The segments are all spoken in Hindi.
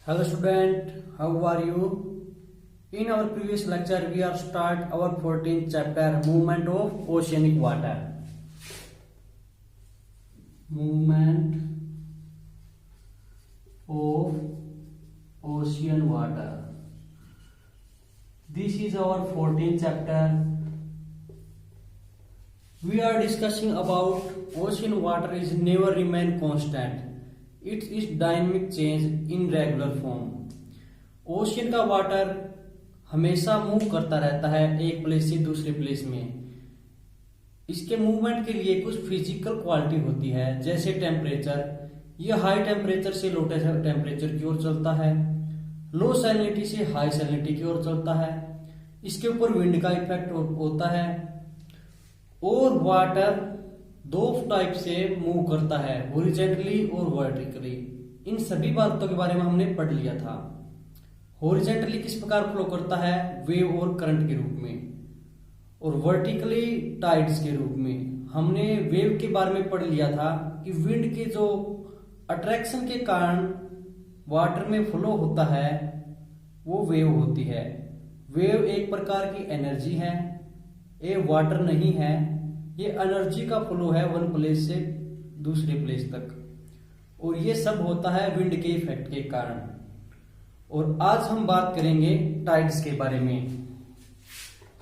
Hello student, how are you? In our previous lecture we are start our 14th chapter movement of oceanic water. Movement of ocean water. This is our 14th chapter. We are discussing about ocean water is never remain constant. It is dynamic change in regular form. Ocean का वाटर हमेशा मूव करता रहता है एक प्लेस से दूसरे प्लेस में। इसके मूवमेंट के लिए कुछ फिजिकल क्वालिटी होती है, जैसे टेम्परेचर। यह हाई टेम्परेचर से लो टेम्परेचर की ओर चलता है, लो सैलिनिटी से हाई सैलिनिटी की ओर चलता है। इसके ऊपर विंड का इफेक्ट होता है। और वाटर दो टाइप से मूव करता है, हॉरिजॉन्टली और वर्टिकली। इन सभी बातों के बारे में हमने पढ़ लिया था। हॉरिजॉन्टली किस प्रकार फ्लो करता है, वेव और करंट के रूप में, और वर्टिकली टाइड्स के रूप में। हमने वेव के बारे में पढ़ लिया था कि विंड के जो अट्रैक्शन के कारण वाटर में फ्लो होता है वो वेव होती है। वेव एक प्रकार की एनर्जी है, ये वाटर नहीं है। ये एनर्जी का फ्लो है वन प्लेस से दूसरे प्लेस तक, और ये सब होता है विंड के इफेक्ट के कारण। और आज हम बात करेंगे टाइड्स के बारे में।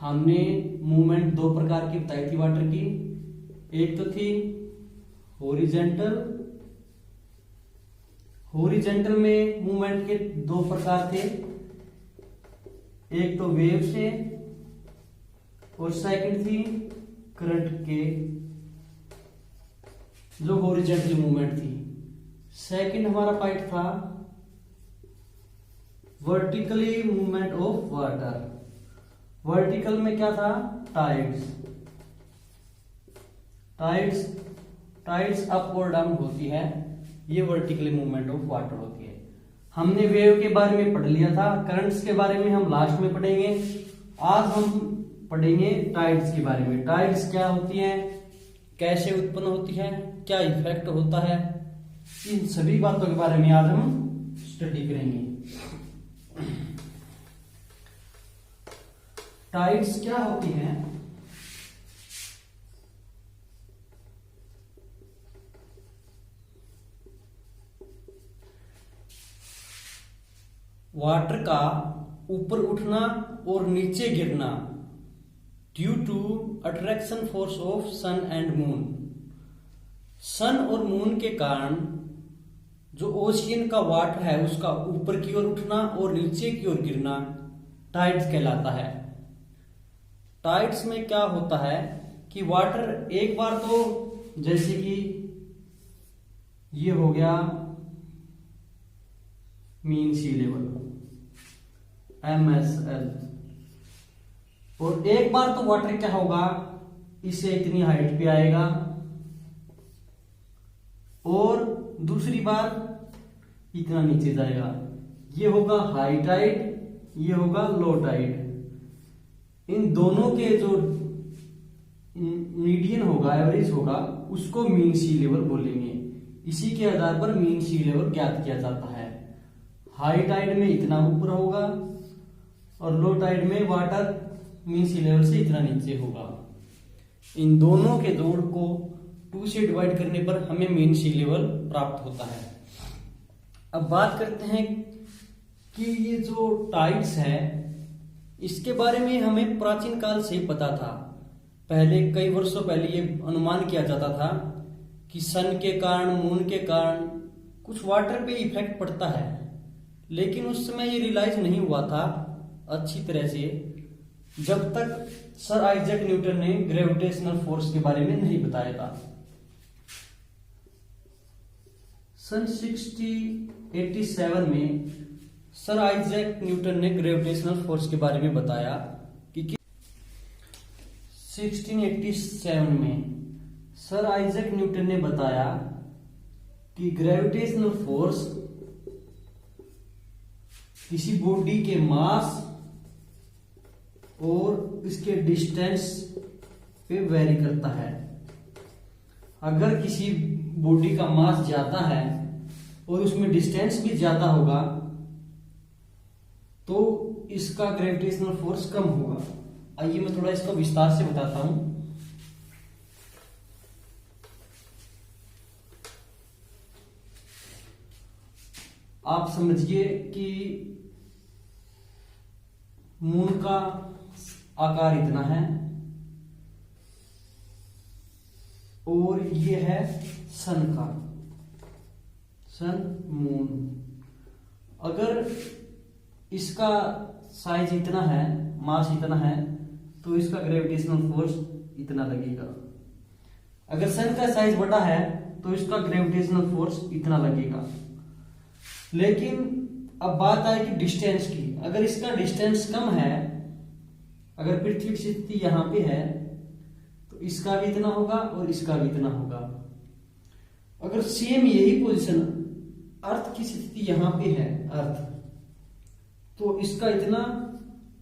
हमने मूवमेंट दो प्रकार की बताई थी वाटर की। एक तो थी हॉरिजॉन्टल में मूवमेंट के दो प्रकार थे, एक तो वेव से, और सेकंड थी करंट के जो हॉरिजॉन्टल मूवमेंट थी। सेकंड हमारा पार्ट था vertically movement of water. Vertical में क्या था, टाइड्स अप और डाउन होती है, ये वर्टिकली मूवमेंट ऑफ वाटर होती है। हमने वेव के बारे में पढ़ लिया था, करंट्स के बारे में हम लास्ट में पढ़ेंगे। आज हम पढ़ेंगे टाइड्स के बारे में। टाइड्स क्या होती हैं, कैसे उत्पन्न होती है, क्या इफेक्ट होता है, इन सभी बातों के बारे में आज हम स्टडी करेंगे। टाइड्स क्या होती हैं, वाटर का ऊपर उठना और नीचे गिरना due to attraction force of sun and moon. Sun और मून के कारण जो ओशियन का वाटर है उसका ऊपर की ओर उठना और नीचे की ओर गिरना टाइड्स कहलाता है। टाइड्स में क्या होता है कि वाटर एक बार तो, जैसे कि ये हो गया मीन सी लेवल MSL, और एक बार तो वाटर क्या होगा, इससे इतनी हाइट पे आएगा, और दूसरी बार इतना नीचे जाएगा। ये होगा हाई टाइड, ये होगा लो टाइड। इन दोनों के जो मीडियन होगा, एवरेज होगा, उसको मीन सी लेवल बोलेंगे। इसी के आधार पर मीन सी लेवल ज्ञात किया जाता है। हाई टाइड में इतना ऊपर होगा और लो टाइड में वाटर मीन सी लेवल से इतना नीचे होगा। इन दोनों के जोड़ को 2 से डिवाइड करने पर हमें मीन सी लेवल प्राप्त होता है। अब बात करते हैं कि ये जो टाइड्स है इसके बारे में हमें प्राचीन काल से ही पता था। पहले कई वर्षों पहले ये अनुमान किया जाता था कि सन के कारण, मून के कारण कुछ वाटर पे इफेक्ट पड़ता है, लेकिन उस समय ये रियलाइज नहीं हुआ था अच्छी तरह से, जब तक सर आइजैक न्यूटन ने ग्रेविटेशनल फोर्स के बारे में नहीं बताया था। सन 1687 में सर आइजैक न्यूटन ने ग्रेविटेशनल फोर्स के बारे में बताया कि 1687 में सर आइजैक न्यूटन ने बताया कि ग्रेविटेशनल फोर्स किसी बॉडी के मास और इसके डिस्टेंस पे वेरी करता है। अगर किसी बॉडी का मास ज्यादा है और उसमें डिस्टेंस भी ज्यादा होगा तो इसका ग्रेविटेशनल फोर्स कम होगा। आइए मैं थोड़ा इसको विस्तार से बताता हूं। आप समझिए कि मून का आकार इतना है और ये है सन का, सन मून। अगर इसका साइज इतना है, मास इतना है, तो इसका ग्रेविटेशनल फोर्स इतना लगेगा। अगर सन का साइज बड़ा है तो इसका ग्रेविटेशनल फोर्स इतना लगेगा। लेकिन अब बात आए कि डिस्टेंस की। अगर इसका डिस्टेंस कम है, अगर पृथ्वी की स्थिति यहां पे है तो इसका भी इतना होगा और इसका भी इतना होगा। अगर सेम यही पोजीशन अर्थ की स्थिति यहां पे है, अर्थ, तो इसका इतना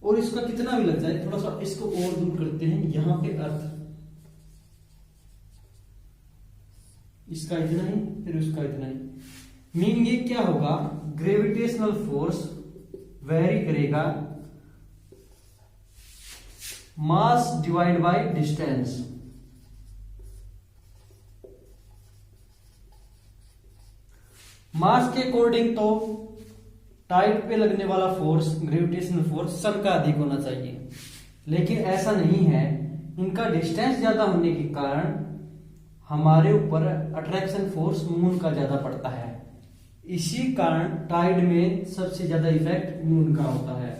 और इसका कितना भी लग जाए। थोड़ा सा इसको और दूर करते हैं, यहां पे अर्थ, इसका इतना ही फिर उसका इतना ही। मीन ये क्या होगा, ग्रेविटेशनल फोर्स वेरी करेगा मास डिवाइड बाय डिस्टेंस। मास के अकॉर्डिंग तो टाइड पे लगने वाला फोर्स, ग्रेविटेशनल फोर्स सन का अधिक होना चाहिए, लेकिन ऐसा नहीं है। इनका डिस्टेंस ज्यादा होने के कारण हमारे ऊपर अट्रैक्शन फोर्स मून का ज्यादा पड़ता है। इसी कारण टाइड में सबसे ज्यादा इफेक्ट मून का होता है।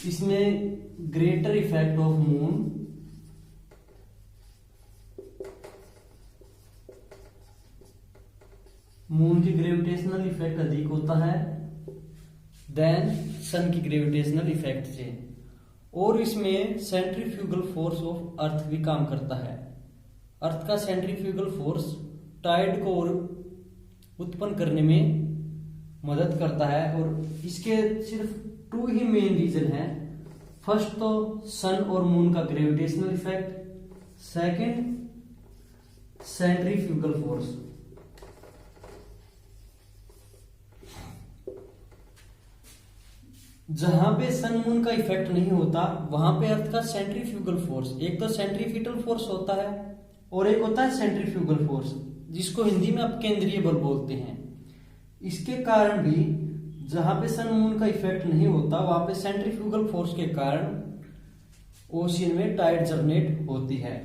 इसमें ग्रेटर इफेक्ट ऑफ मून की ग्रेविटेशनल इफेक्ट अधिक होता है देन सन की ग्रेविटेशनल इफेक्ट से। और इसमें सेंट्रीफ्यूगल फोर्स ऑफ अर्थ भी काम करता है। अर्थ का सेंट्रीफ्यूगल फोर्स टाइड को और उत्पन्न करने में मदद करता है। और इसके सिर्फ 2 ही मेन रीजन है। फर्स्ट तो सन और मून का gravitational effect, second centrifugal force. जहां पे सन मून का इफेक्ट नहीं होता वहां पे अर्थ का सेंट्रीफ्यूगल फोर्स, एक तो सेंट्रीपिटल फोर्स होता है और एक होता है सेंट्रीफ्यूगल फोर्स, जिसको हिंदी में आप केंद्रीय बल बोलते हैं। इसके कारण भी जहां पे सन मून का इफेक्ट नहीं होता वहां पे सेंट्रीफ्यूगल फोर्स के कारण ओशियन में टाइड जनरेट होती है।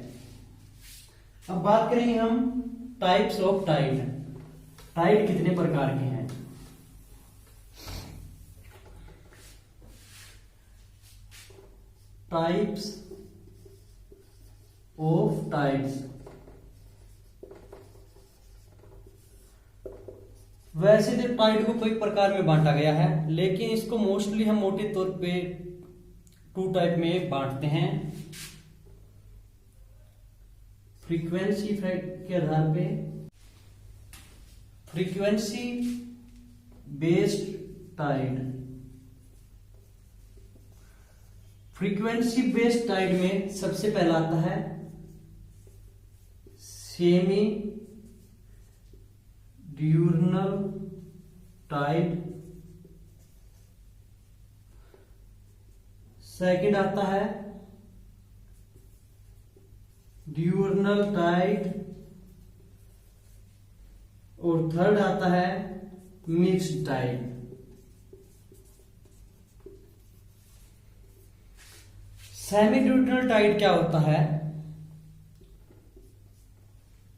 अब बात करेंगे हम टाइप्स ऑफ टाइड। टाइड कितने प्रकार के हैं? Types of tides. वैसे तो टाइड को कई प्रकार में बांटा गया है, लेकिन इसको मोस्टली हम मोटे तौर पे 2 टाइप में बांटते हैं। फ्रीक्वेंसी इफेक्ट के आधार पे, frequency based tide. Frequency based tide में सबसे पहला आता है सेमी ड्यूरनल टाइड, सेकंड आता है ड्यूरनल टाइड और थर्ड आता है mixed tide. Semi diurnal tide क्या होता है?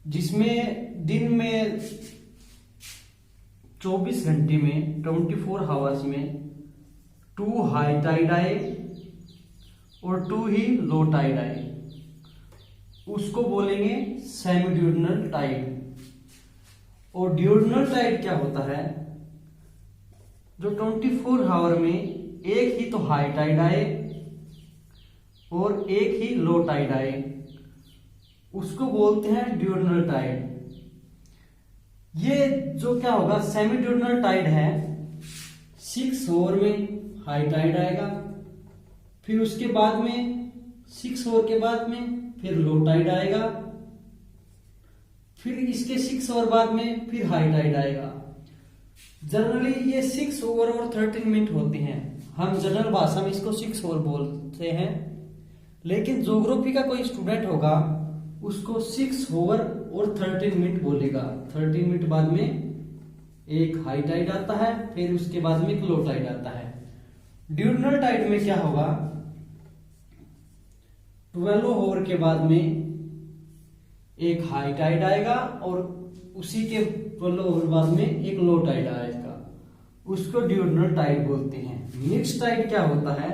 जिसमें दिन में 24 घंटे में 24 आवर्स में 2 हाई टाइड आए और 2 ही लो टाइड आए, उसको बोलेंगे सेमी ड्यूरनल टाइड। और ड्यूरनल टाइड क्या होता है? जो 24 आवर में एक ही तो हाई टाइड आए और एक ही लो टाइड आए, उसको बोलते हैं ड्यूरनल टाइड। ये जो क्या होगा, सेमी ड्यूरनल टाइड है, 6 आवर में हाई टाइड आएगा, फिर उसके बाद में 6 आवर के बाद में फिर लो टाइड आएगा, फिर इसके 6 आवर बाद में फिर हाई टाइड आएगा। जनरली ये 6 आवर और 13 मिनट होते हैं, हम जनरल भाषा में इसको 6 आवर बोलते हैं। लेकिन ज्योग्राफी का कोई स्टूडेंट होगा उसको 6 आवर और 13 मिनट बोलेगा। 13 मिनट बाद में एक हाई टाइड आता है, फिर उसके बाद में एक लो टाइड आता है। ड्यूरनल टाइड में क्या होगा, 12 आवर के बाद में एक हाई टाइड आएगा और उसी के 12 आवर बाद में एक लो टाइड आएगा, उसको ड्यूरनल टाइड बोलते हैं। मिक्स टाइड क्या होता है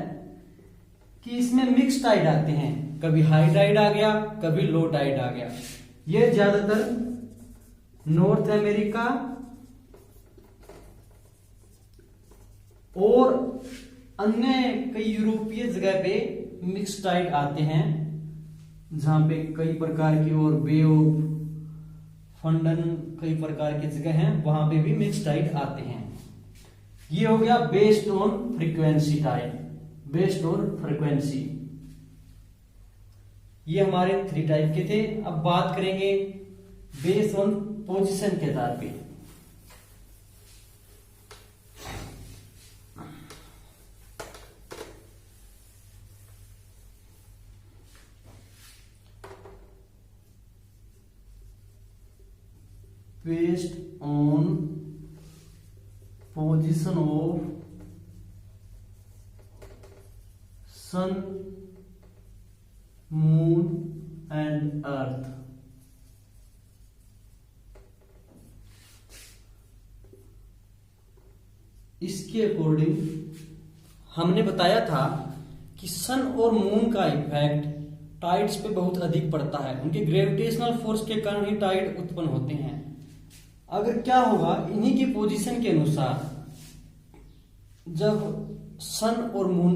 कि इसमें मिक्स टाइड आते हैं, कभी हाई टाइड आ गया कभी लो टाइड आ गया। ये ज्यादातर नॉर्थ अमेरिका और अन्य कई यूरोपीय जगह पे मिक्स टाइड आते हैं, जहां पे कई प्रकार की और बे ऑफ फंडन कई प्रकार की जगह हैं, वहां पे भी मिक्स टाइड आते हैं। ये हो गया based on frequency tide, based on frequency. ये हमारे 3 टाइप के थे। अब बात करेंगे बेस्ड ऑन पोजीशन के आधार पे। Based on position of sun, moon and earth, इसके अकॉर्डिंग हमने बताया था कि सन और मून का इफेक्ट टाइड्स पे बहुत अधिक पड़ता है, उनके ग्रेविटेशनल फोर्स के कारण ही टाइड उत्पन्न होते हैं। अगर क्या होगा, इन्हीं की पोजीशन के अनुसार जब सन और मून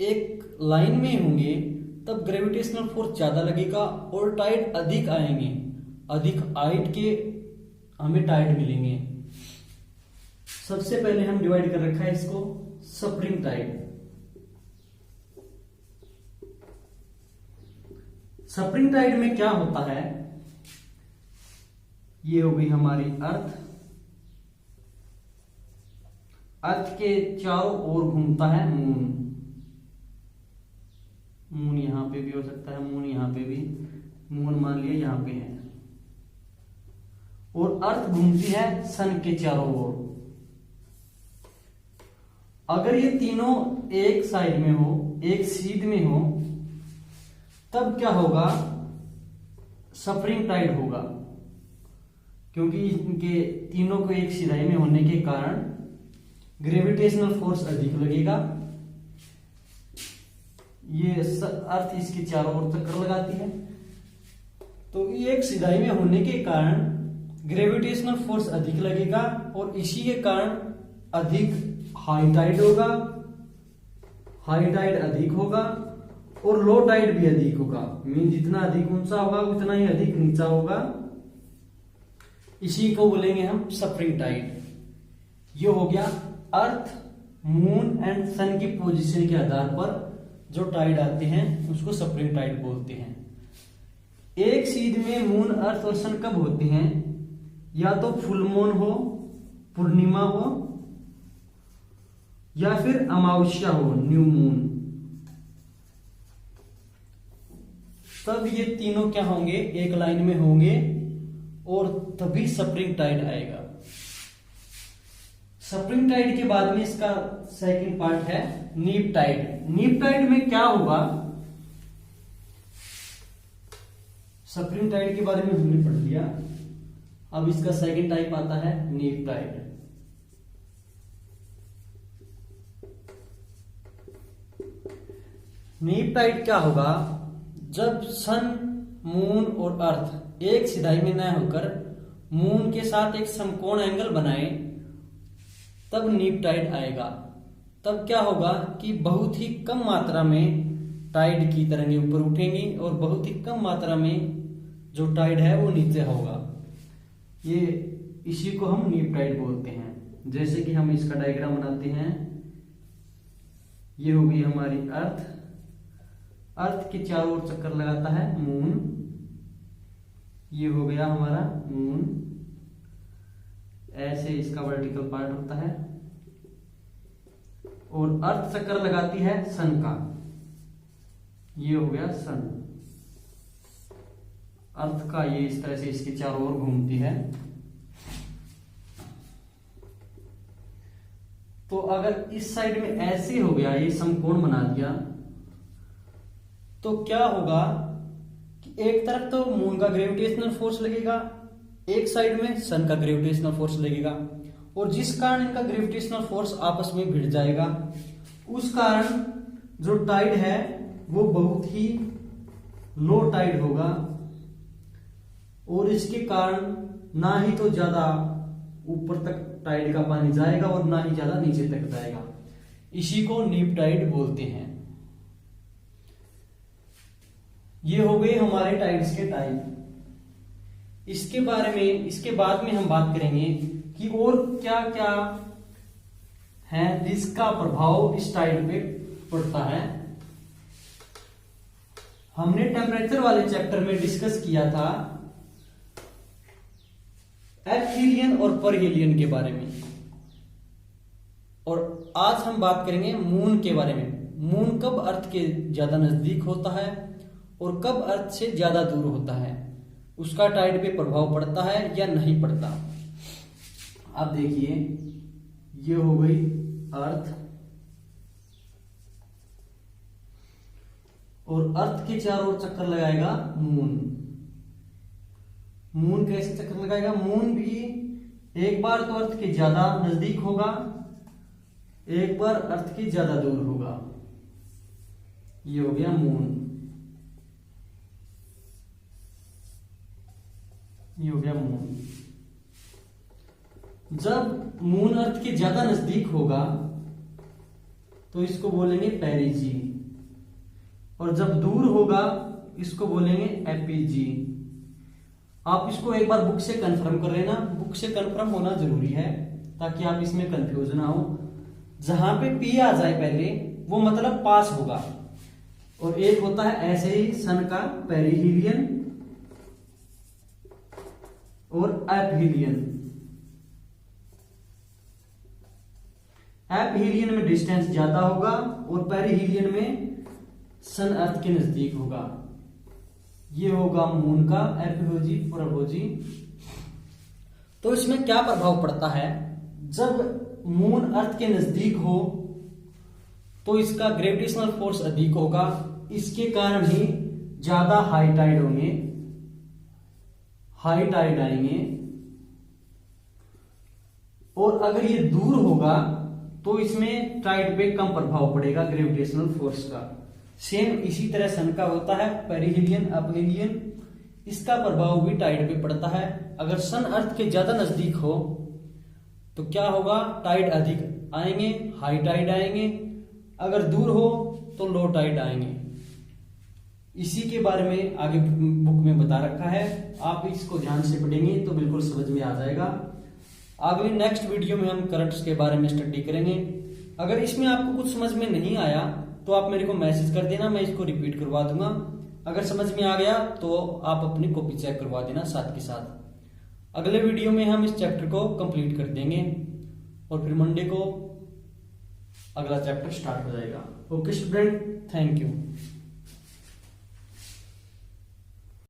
एक लाइन में होंगे तब ग्रेविटेशनल फोर्स ज्यादा लगेगा और टाइड अधिक आएंगे, अधिक हाइट के हमें टाइड मिलेंगे। सबसे पहले हम डिवाइड कर रखा है इसको स्प्रिंग टाइड। स्प्रिंग टाइड में क्या होता है, ये हो गई हमारी अर्थ, अर्थ के चारों ओर घूमता है मून, मून यहां पे भी हो सकता है, मून यहां पे भी, मून मान लिया यहां पे है, और अर्थ घूमती है सन के चारों ओर। अगर ये तीनों एक साइड में हो, एक सीध में हो, तब क्या होगा, स्प्रिंग टाइड होगा, क्योंकि इनके तीनों को एक सिराई में होने के कारण ग्रेविटेशनल फोर्स अधिक लगेगा। ये अर्थ इसके चारों ओर चक्कर लगाती है, तो एक सिराई में होने के कारण ग्रेविटेशनल फोर्स अधिक लगेगा और इसी के कारण अधिक हाई टाइड होगा, हाई टाइड अधिक होगा और लो टाइड भी अधिक होगा। मीन जितना अधिक ऊंचा होगा उतना ही अधिक नीचा होगा, इसी को बोलेंगे हम स्प्रिंग टाइड। ये हो गया अर्थ, मून एंड सन की पोजीशन के आधार पर जो टाइड आते हैं उसको स्प्रिंग टाइड बोलते हैं। एक सीध में मून, अर्थ और सन कब होते हैं, या तो फुल मून हो, पूर्णिमा हो, या फिर अमावस्या हो, न्यू मून, तब ये तीनों क्या होंगे, एक लाइन में होंगे और तभी स्प्रिंग टाइड आएगा। स्प्रिंग टाइड के बाद में इसका सेकंड पार्ट है नीप टाइड। नीप टाइड में क्या होगा, स्प्रिंग टाइड के बारे में हमने पढ़ लिया, अब इसका सेकंड टाइप आता है नीप टाइड। नीप टाइड क्या होगा, जब सन, मून और अर्थ एक सिधाई में न होकर मून के साथ एक समकोण एंगल बनाए तब नीप टाइड आएगा। तब क्या होगा कि बहुत ही कम मात्रा में टाइड की तरंगें ऊपर उठेंगी और बहुत ही कम मात्रा में जो टाइड है वो नीचे होगा। ये इसी को हम नीप टाइड बोलते हैं। जैसे कि हम इसका डायग्राम बनाते हैं, ये हो गई हमारी अर्थ, अर्थ के चारों ओर चक्कर लगाता है मून, ये हो गया हमारा मून, ऐसे इसका वर्टिकल पार्ट होता है। और अर्थ चक्कर लगाती है सन का, ये हो गया सन। अर्थ का ये इस तरह से इसके चारों ओर घूमती है। तो अगर इस साइड में ऐसे हो गया, ये समकोण बना दिया, तो क्या होगा कि एक तरफ तो मून का ग्रेविटेशनल फोर्स लगेगा, एक साइड में सन का ग्रेविटेशनल फोर्स लगेगा, और जिस कारण इनका ग्रेविटेशनल फोर्स आपस में भिड़ जाएगा, उस कारण जो टाइड है वो बहुत ही लो टाइड होगा, और इसके कारण ना ही तो ज्यादा ऊपर तक टाइड का पानी जाएगा और ना ही ज्यादा नीचे तक जाएगा। इसी को नीप टाइड बोलते हैं। ये हो गए हमारे टाइड्स के टाइप। इसके बाद में हम बात करेंगे कि और क्या क्या है जिसका प्रभाव इस टाइड पे पड़ता है। हमने टेम्परेचर वाले चैप्टर में डिस्कस किया था एपहीलियन और परहीलियन के बारे में, और आज हम बात करेंगे मून के बारे में। मून कब अर्थ के ज्यादा नजदीक होता है और कब अर्थ से ज्यादा दूर होता है, उसका टाइड पे प्रभाव पड़ता है या नहीं पड़ता। अब देखिए, ये हो गई अर्थ, और अर्थ के चारों ओर चक्कर लगाएगा मून। मून कैसे चक्कर लगाएगा? मून भी एक बार तो अर्थ के ज्यादा नजदीक होगा, एक बार अर्थ के ज्यादा दूर होगा। ये हो गया मून, ये हो गया मून। जब मून अर्थ के ज्यादा नजदीक होगा तो इसको बोलेंगे पेरिजी, और जब दूर होगा इसको बोलेंगे एपीजी। आप इसको एक बार बुक से कंफर्म कर लेना, बुक से कंफर्म होना जरूरी है ताकि आप इसमें कंफ्यूज ना हो। जहां पे पी आ जाए पहले वो मतलब पास होगा, और एक होता है ऐसे ही सन का पेरिहीलियन और एपहीलियन। एपहीलियन में डिस्टेंस ज्यादा होगा और पेरिहीलियन में सन अर्थ के नजदीक होगा। ये होगा मून का एपोजी परपोजी। तो इसमें क्या प्रभाव पड़ता है? जब मून अर्थ के नजदीक हो तो इसका ग्रेविटेशनल फोर्स अधिक होगा, इसके कारण ही ज्यादा हाई टाइड होंगे, हाई टाइड आएंगे। और अगर ये दूर होगा तो इसमें टाइड पे कम प्रभाव पड़ेगा ग्रेविटेशनल फोर्स का। सेम इसी तरह सन का होता है पेरिहीलियन अपहीलियन, इसका प्रभाव भी टाइड पे पड़ता है। अगर सन अर्थ के ज्यादा नजदीक हो तो क्या होगा? टाइड अधिक आएंगे, हाई टाइड आएंगे। अगर दूर हो तो लो टाइड आएंगे। इसी के बारे में आगे बुक में बता रखा है, आप इसको ध्यान से पढ़ेंगे तो बिल्कुल समझ में आ जाएगा। अगले नेक्स्ट वीडियो में हम करंट्स के बारे में स्टडी करेंगे। अगर इसमें आपको कुछ समझ में नहीं आया तो आप मेरे को मैसेज कर देना, मैं इसको रिपीट करवा दूंगा। अगर समझ में आ गया तो आप अपनी कॉपी चेक करवा देना साथ के साथ। अगले वीडियो में हम इस चैप्टर को कंप्लीट कर देंगे और फिर मंडे को अगला चैप्टर स्टार्ट हो जाएगा। Okay student, thank you.